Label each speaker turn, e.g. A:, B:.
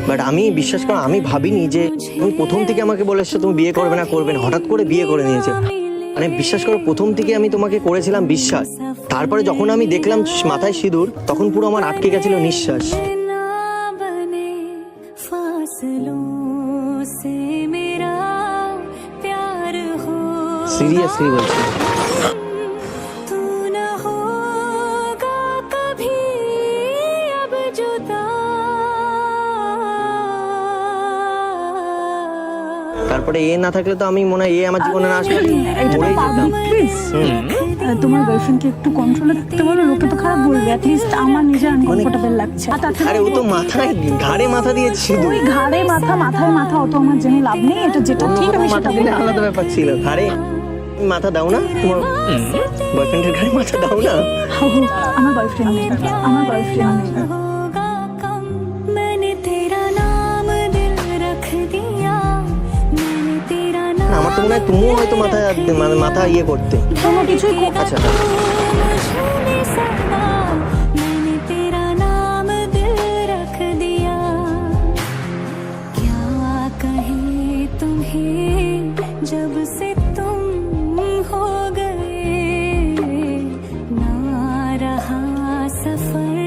A: But আমি বিশ্বাস করো, আমি ভাবিনি যে তুমি প্রথম থেকে আমাকে বলে এসছো তুমি বিয়ে করবে না করবে না, হঠাৎ করে বিয়ে করে নিয়েছে। মানে বিশ্বাস করো, প্রথম থেকে আমি তোমাকে করেছিলাম বিশ্বাস, তারপরে যখন আমি দেখলাম মাথায় সিঁদুর, তখন পুরো আমার আটকে গেছিল নিঃশ্বাস। সিরিয়াসলি বলছি। তারপরে এ না থাকলে তো আমি মনে হয় এ আমার জীবনে না আসলে মরেই যেতাম।
B: তোমার গার্লফ্রেন্ডকে একটু কন্ট্রোলে থাকতে বলো, লোকে তো খারাপ বলবে। অ্যাটলিস্ট আমার নিজের আনকমফোর্টেবল লাগছে।
A: আরে ও তো মাথায় ঘাড়ে মাথা দিয়েছে শুধু।
B: ওই ঘাড়ে মাথা মাথায় মাথা অত আমার জেনে লাভ নেই, এটা যেটা ঠিক আমি
A: মাথা
B: সেটা
A: দিলে
B: বলবো।
A: আলাদা ব্যাপার ছিল। ঘাড়ে মাথা দাও না, তোমার বয়ফ্রেন্ডের ঘাড়ে মাথা দাও না।
B: আমার বয়ফ্রেন্ড নেই, আমার বয়ফ্রেন্ড নেই।
A: না, আমার তো মনে হয় তুমিও হয়তো মানে মাথা ইয়ে করতে।
B: কোনো কিছুই
A: আচ্ছা
C: जब से तुम हो गए ना रहा सफर